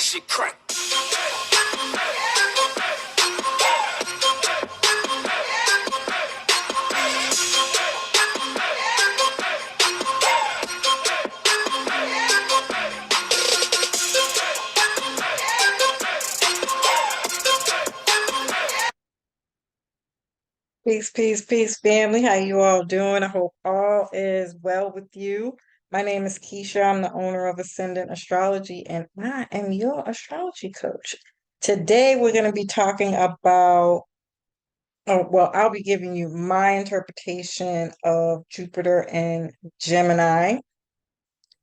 shit crack. Peace, peace, peace, family. How you all doing? I hope all is well with you. My name is Keisha. I'm the owner of Ascendant Astrology, and I am your astrology coach. Today, we're going to be talking about, I'll be giving you my interpretation of Jupiter and Gemini,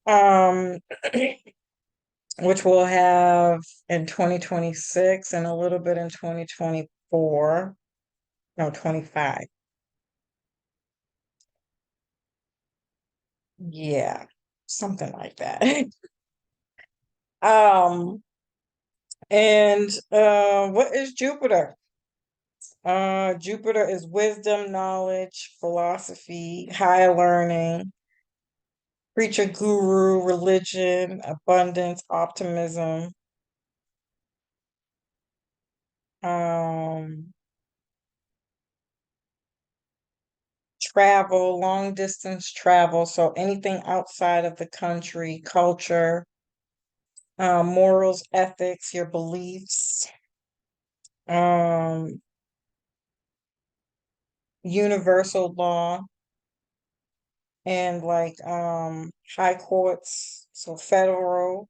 um, which we'll have in 2026 and a little bit in 2024, no, 25. Yeah, something like that. Um, and what is Jupiter? Jupiter is wisdom, knowledge, philosophy, high learning, preacher, guru, religion, abundance, optimism, um, travel, long distance travel. So anything outside of the country, culture, morals, ethics, your beliefs, um, universal law and like high courts, so federal,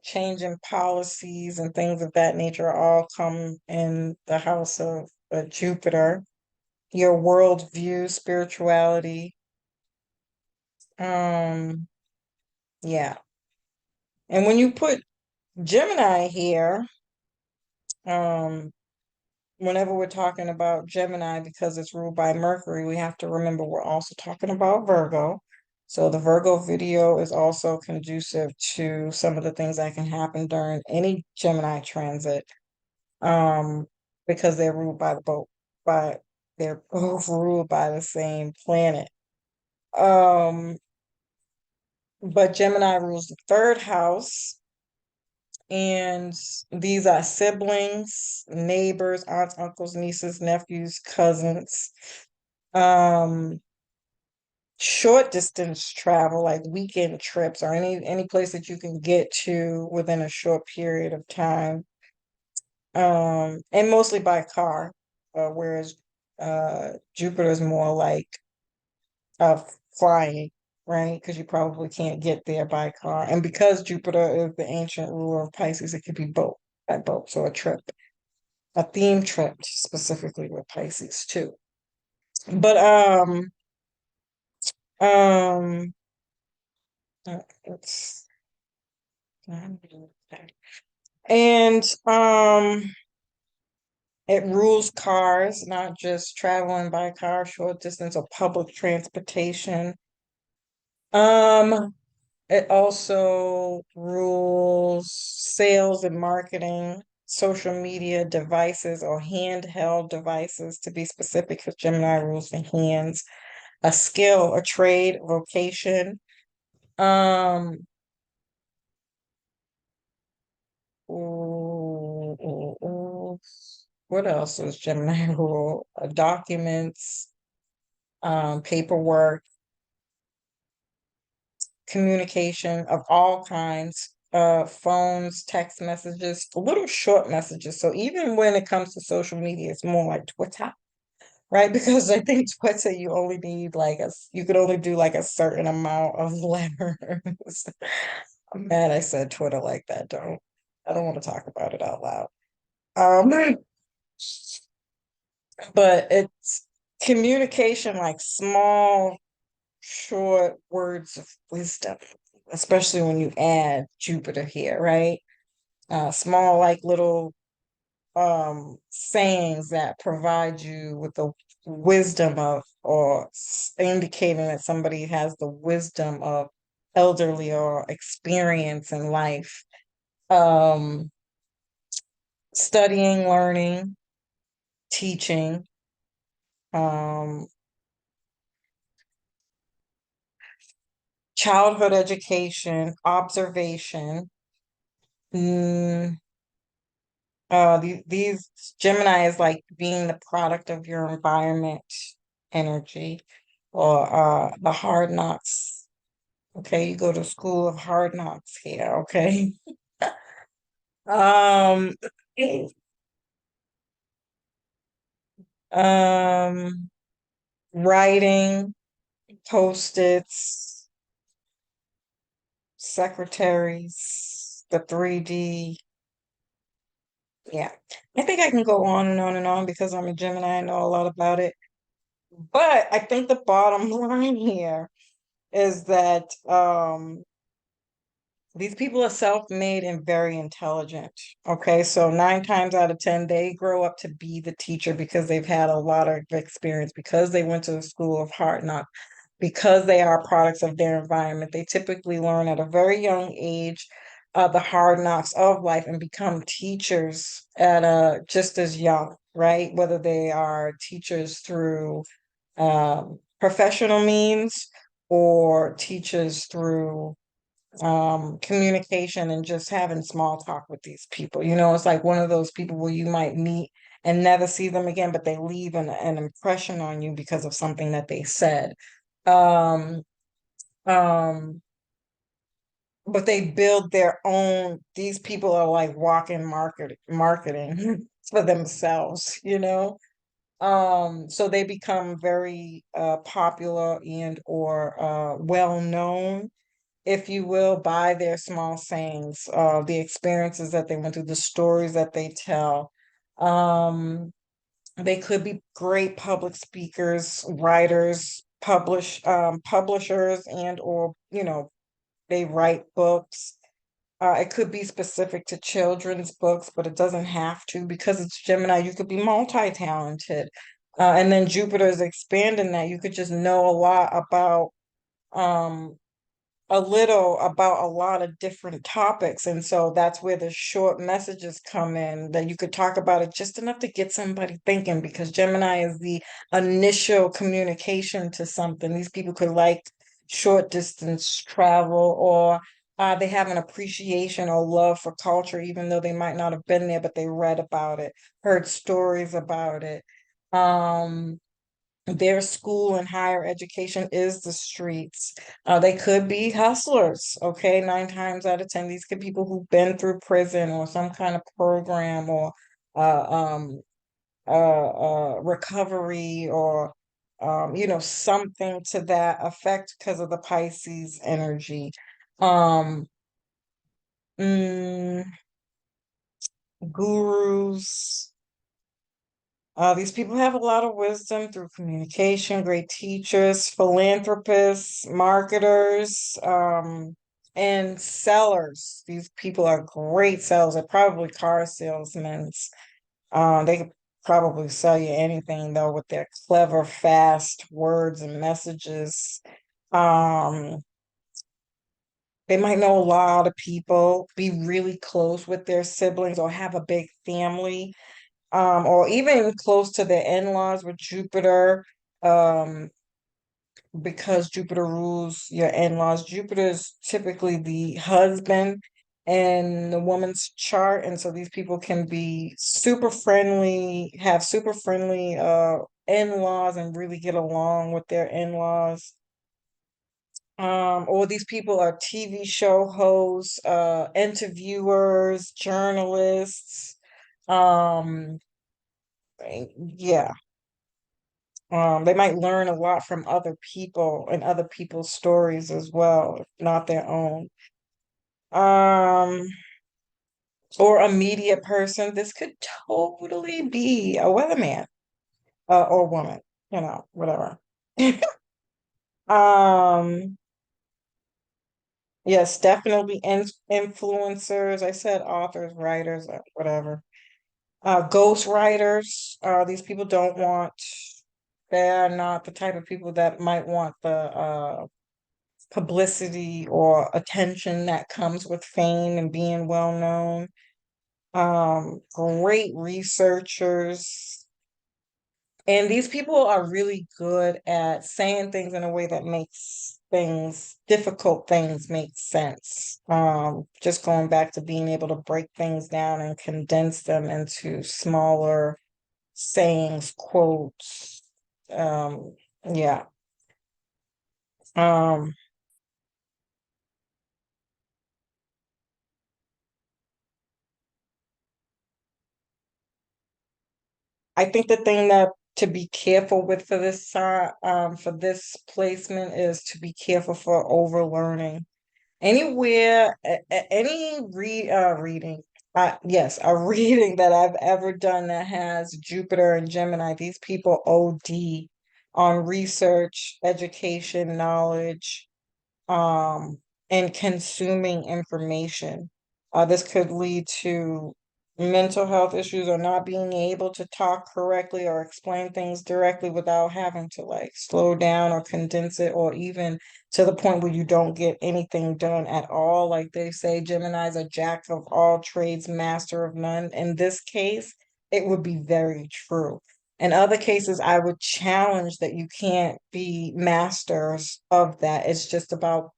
changing policies and things of that nature all come in the house of Jupiter. Your worldview, spirituality, um, yeah. And when you put Gemini here, um, whenever we're talking about Gemini, because it's ruled by Mercury, we have to remember we're also talking about Virgo. So the Virgo video is also conducive to some of the things that can happen during any Gemini transit, um, because they're ruled by the both by they're both ruled by the same planet. Um, but Gemini rules the third house, and these are siblings, neighbors, aunts, uncles, nieces, nephews, cousins. Um, Short distance travel, like weekend trips or any place that you can get to within a short period of time. And mostly by car, whereas Jupiter is more like uh flying, right? Because you probably can't get there by car. And because Jupiter is the ancient ruler of Pisces, it could be both by boat. So a trip, a theme trip specifically with Pisces too. But um it's and it rules cars, not just traveling by car, short distance or public transportation. Um, it also rules sales and marketing, social media devices or handheld devices to be specific, because Gemini rules the hands, a skill, a trade, vocation. Um, ooh, ooh, ooh. What else is Gemini rule? Documents, paperwork, communication of all kinds, phones, text messages, little short messages. So even when it comes to social media, it's more like Twitter, right? Because I think Twitter, you only need you could only do like a certain amount of letters. I'm mad I said Twitter like that. I don't want to talk about it out loud. Um, but it's communication, like small short words of wisdom, especially when you add Jupiter here, right? Small, like little sayings that provide you with the wisdom of, or indicating that somebody has the wisdom of elderly or experience in life. Um, Studying, learning, teaching, um, childhood education, observation, Mm, these Gemini is like being the product of your environment energy, or the hard knocks. Okay, you go to school of hard knocks here, okay? Um, um, writing, post-its, secretaries, the 3D. Yeah. I think I can go on and on and on because I'm a Gemini. I know a lot about it. But I think the bottom line here is that these people are self-made and very intelligent. Okay, so 9 times out of 10, they grow up to be the teacher because they've had a lot of experience, because they went to the school of hard knocks, because they are products of their environment. They typically learn at a very young age the hard knocks of life and become teachers at just as young, right? Whether they are teachers through professional means or teachers through communication and just having small talk with these people. You know, it's like one of those people where you might meet and never see them again, but they leave an impression on you because of something that they said. Um, um, but they build their own, these people are like walking marketing for themselves, you know? So they become very popular and or well known, if you will, by their small sayings, the experiences that they went through, the stories that they tell. They could be great public speakers, writers, publishers, and or they write books. It could be specific to children's books, but it doesn't have to because it's Gemini. You could be multi-talented. And then Jupiter is expanding that. You could just know a lot about um a little about a lot of different topics. And so that's where the short messages come in, that you could talk about it just enough to get somebody thinking, because Gemini is the initial communication to something. These people could like short distance travel, or they have an appreciation or love for culture, even though they might not have been there, but they read about it, heard stories about it. Um, their school and higher education is the streets. They could be hustlers, okay? 9 times out of 10, these could be people who've been through prison or some kind of program, or uh, um, recovery, or something to that effect because of the Pisces energy. Um, mm, Gurus. These people have a lot of wisdom through communication, great teachers, philanthropists, marketers, and sellers. These people are great sellers. They're probably car salesmen. They could probably sell you anything though with their clever, fast words and messages. Um, they might know a lot of people, be really close with their siblings, or have a big family, or even close to their in-laws with Jupiter, um, because Jupiter rules your in-laws. Jupiter is typically the husband in the woman's chart, and so these people can be super friendly, have super friendly in-laws, and really get along with their in-laws. Or these people are TV show hosts, interviewers, journalists. Um, yeah. They might learn a lot from other people and other people's stories as well, if not their own. Um, or a media person. This could totally be a weatherman, or woman, whatever. Um, yes, definitely influencers. I said authors, writers, whatever. Ghost writers. These people don't want, they're not the type of people that might want the publicity or attention that comes with fame and being well known. Great researchers. And these people are really good at saying things in a way that makes things, difficult things make sense. Just going back to being able to break things down and condense them into smaller sayings, quotes. Yeah. Um, I think the thing that to be careful with for this for this placement is to be careful for overlearning. Anywhere, any reading, yes, a reading that I've ever done that has Jupiter and Gemini, these people OD on research, education, knowledge, um, and consuming information. This could lead to mental health issues or not being able to talk correctly or explain things directly without having to like slow down or condense it, or even to the point where you don't get anything done at all. Like they say, Gemini's a jack of all trades, master of none. In this case, it would be very true. In other cases, I would challenge that you can't be masters of that. It's just about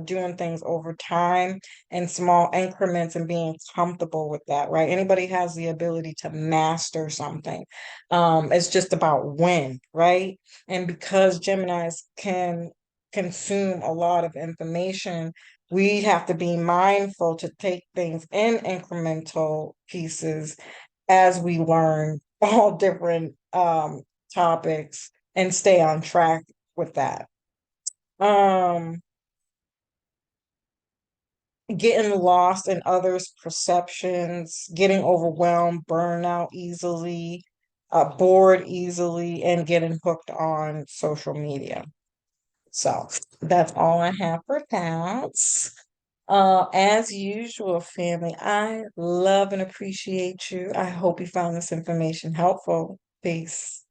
doing things over time in small increments and being comfortable with that, right? Anybody has the ability to master something. It's just about when, right? And because Geminis can consume a lot of information, we have to be mindful to take things in incremental pieces as we learn all different topics and stay on track with that. Um, Getting lost in others' perceptions, getting overwhelmed, burnout easily, bored easily, and getting hooked on social media. So that's all I have for that. As usual, family, I love and appreciate you. I hope you found this information helpful. Peace.